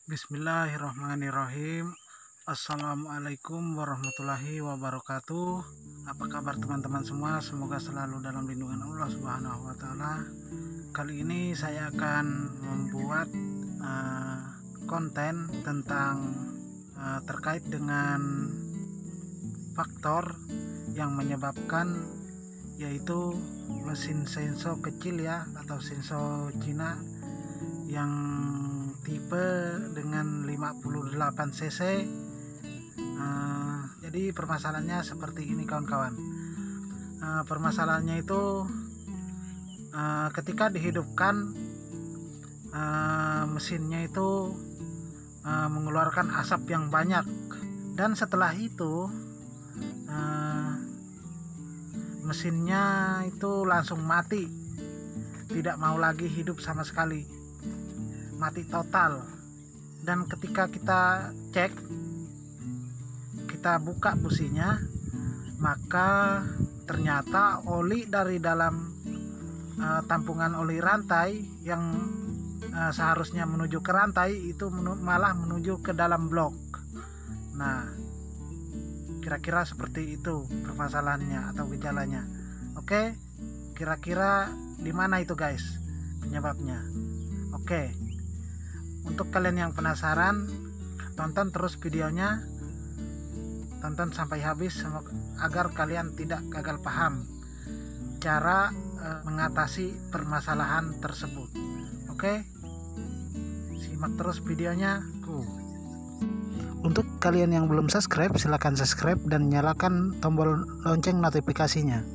Bismillahirrahmanirrahim. Assalamualaikum warahmatullahi wabarakatuh. Apa kabar teman-teman semua? Semoga selalu dalam lindungan Allah Subhanahu wa Ta'ala. Kali ini saya akan membuat konten tentang terkait dengan faktor yang menyebabkan, yaitu mesin senso kecil ya, atau senso Cina yang tipe dengan 58 cc. Jadi permasalahannya seperti ini kawan-kawan. Permasalahannya itu ketika dihidupkan, mesinnya itu mengeluarkan asap yang banyak, dan setelah itu mesinnya itu langsung mati, tidak mau lagi hidup sama sekali, mati total. Dan ketika kita cek, kita buka businya, maka ternyata oli dari dalam tampungan oli rantai yang seharusnya menuju ke rantai itu malah menuju ke dalam blok. Nah, kira-kira seperti itu permasalahannya atau gejalanya. Oke, kira-kira di mana itu guys penyebabnya? Oke, untuk kalian yang penasaran, tonton terus videonya, tonton sampai habis agar kalian tidak gagal paham cara mengatasi permasalahan tersebut. Oke, simak terus videonya. Untuk kalian yang belum subscribe, silahkan subscribe dan nyalakan tombol lonceng notifikasinya.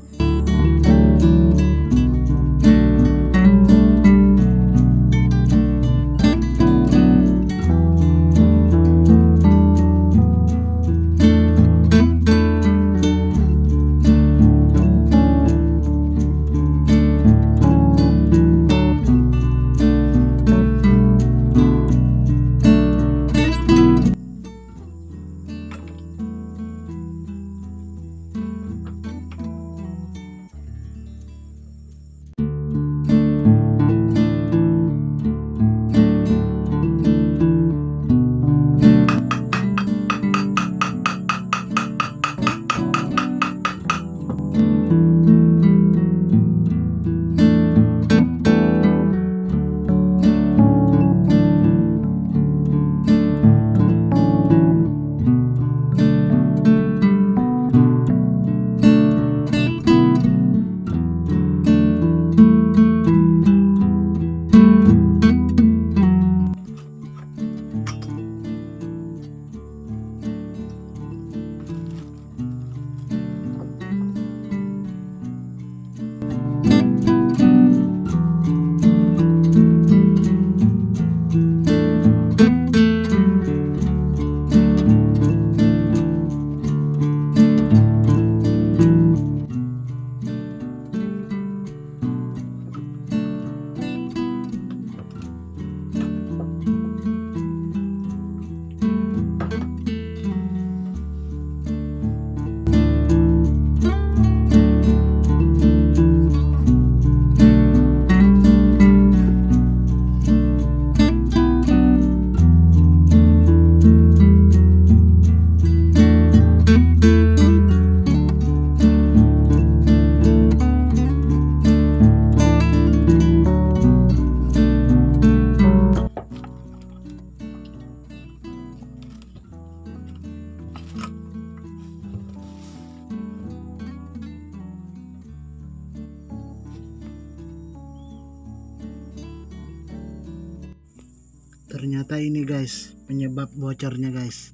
Ternyata ini guys penyebab bocornya guys.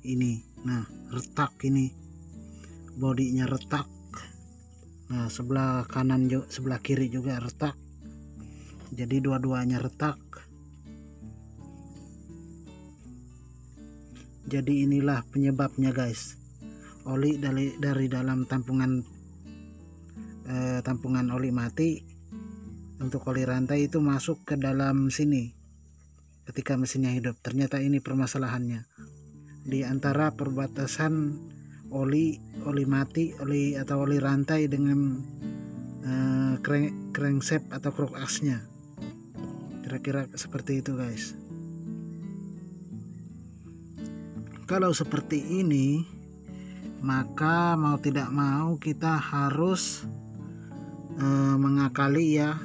Ini, nah retak, ini bodinya retak. Nah sebelah kanan juga, sebelah kiri juga retak. Jadi dua-duanya retak. Jadi inilah penyebabnya guys. Oli dari dalam tampungan oli mati untuk oli rantai itu masuk ke dalam sini ketika mesinnya hidup. Ternyata ini permasalahannya di antara perbatasan oli mati, oli rantai dengan crankshaft atau cranksnya. Kira-kira seperti itu guys. Kalau seperti ini, maka mau tidak mau kita harus mengakali ya.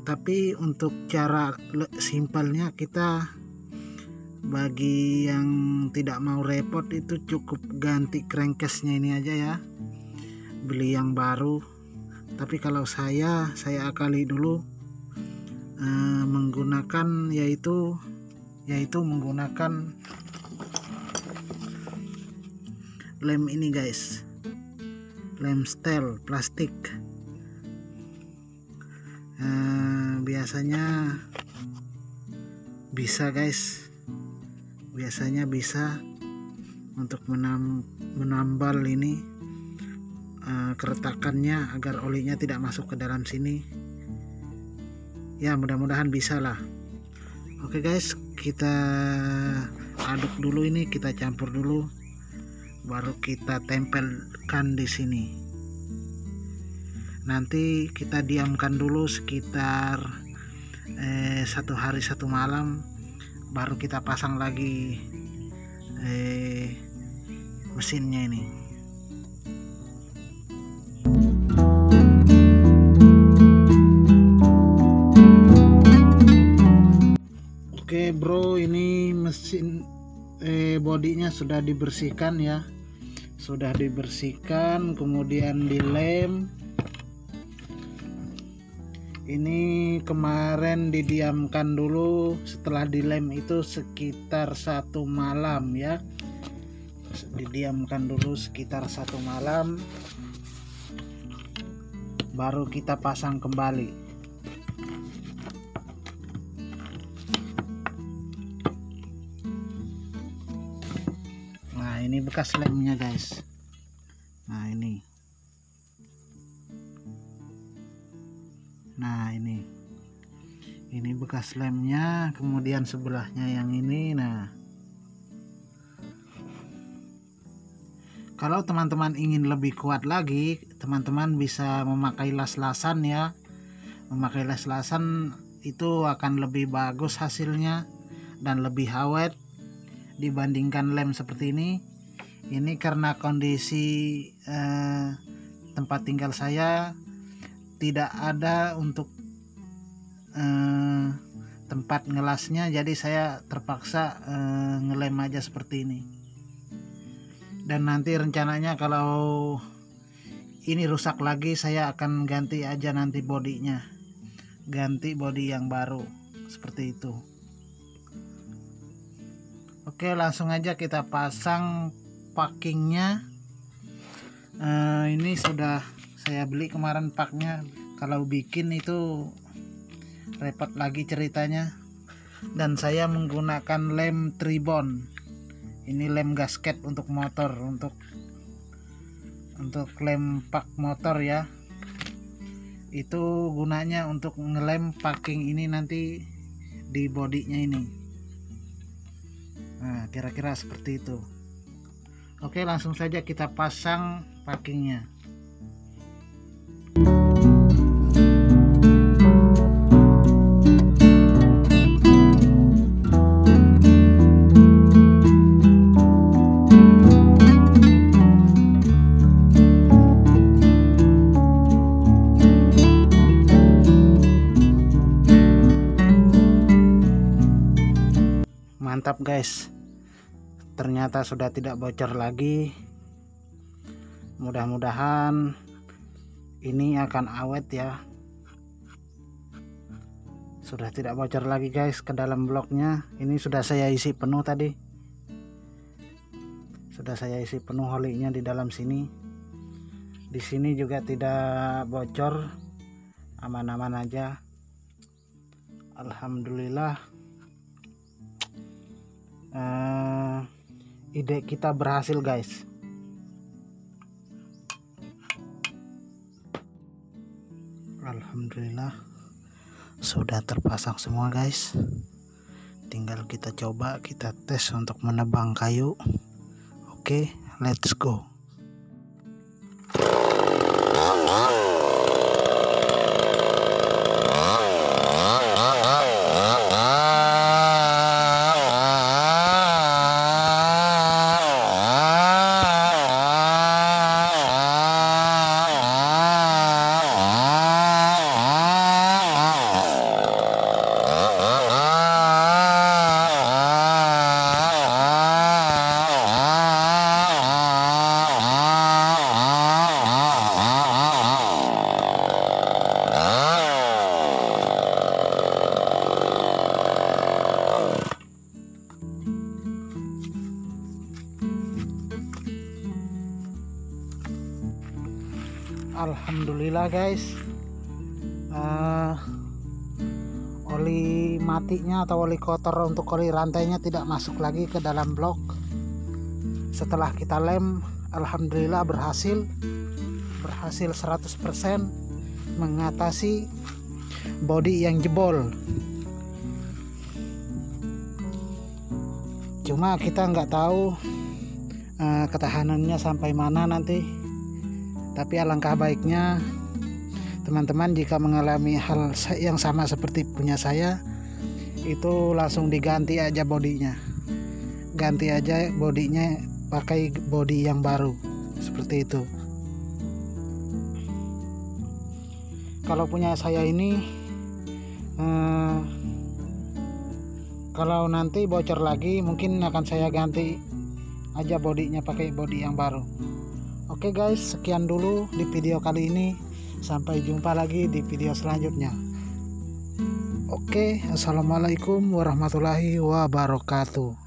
Tapi untuk cara simpelnya, kita bagi yang tidak mau repot itu cukup ganti crankcase-nya ini aja ya, beli yang baru. Tapi kalau saya akali dulu menggunakan yaitu menggunakan lem ini guys, lem steel plastik. Biasanya bisa guys, biasanya bisa untuk menambal ini keretakannya agar olinya tidak masuk ke dalam sini ya. Mudah-mudahan bisa lah. Oke guys, kita aduk dulu ini, kita campur dulu, baru kita tempelkan di sini. Nanti kita diamkan dulu sekitar 1 hari 1 malam, baru kita pasang lagi mesinnya ini. Oke bro, ini mesin bodinya sudah dibersihkan ya, sudah dibersihkan, kemudian dilem. Ini kemarin didiamkan dulu, setelah dilem itu sekitar 1 malam ya, didiamkan dulu sekitar 1 malam, baru kita pasang kembali. Nah ini bekas lemnya guys. Nah ini, ini bekas lemnya, kemudian sebelahnya yang ini. Nah kalau teman-teman ingin lebih kuat lagi, teman-teman bisa memakai las-lasan ya. Memakai las-lasan itu akan lebih bagus hasilnya dan lebih awet dibandingkan lem seperti ini. Ini karena kondisi tempat tinggal saya tidak ada untuk tempat ngelasnya, jadi saya terpaksa ngelem aja seperti ini. Dan nanti rencananya kalau ini rusak lagi, saya akan ganti aja nanti bodinya, ganti bodi yang baru seperti itu. Oke, langsung aja kita pasang packingnya. Ini sudah saya beli kemarin paknya. Kalau bikin itu repot lagi ceritanya. Dan saya menggunakan lem tribon. Ini lem gasket untuk motor, untuk lem pak motor ya. Itu gunanya untuk ngelem packing ini nanti di bodinya ini. Nah kira-kira seperti itu. Oke, langsung saja kita pasang packingnya. Mantap guys, ternyata sudah tidak bocor lagi. Mudah-mudahan ini akan awet ya. Sudah tidak bocor lagi guys ke dalam bloknya. Ini sudah saya isi penuh tadi. Sudah saya isi penuh holinya di dalam sini. Di sini juga tidak bocor, aman-aman aja. Alhamdulillah. Ide kita berhasil guys. Alhamdulillah sudah terpasang semua guys. Tinggal kita coba, kita tes untuk menebang kayu. Oke, let's go. alhamdulillah guys, oli matinya atau oli kotor untuk oli rantainya tidak masuk lagi ke dalam blok. Setelah kita lem, alhamdulillah berhasil 100% mengatasi bodi yang jebol. Cuma kita nggak tahu ketahanannya sampai mana nanti. Tapi alangkah baiknya teman-teman jika mengalami hal yang sama seperti punya saya, itu langsung diganti aja bodinya. Ganti aja bodinya, pakai bodi yang baru seperti itu. Kalau punya saya ini kalau nanti bocor lagi mungkin akan saya ganti aja bodinya, pakai bodi yang baru. Oke guys, sekian dulu di video kali ini. Sampai jumpa lagi di video selanjutnya. Oke, assalamualaikum warahmatullahi wabarakatuh.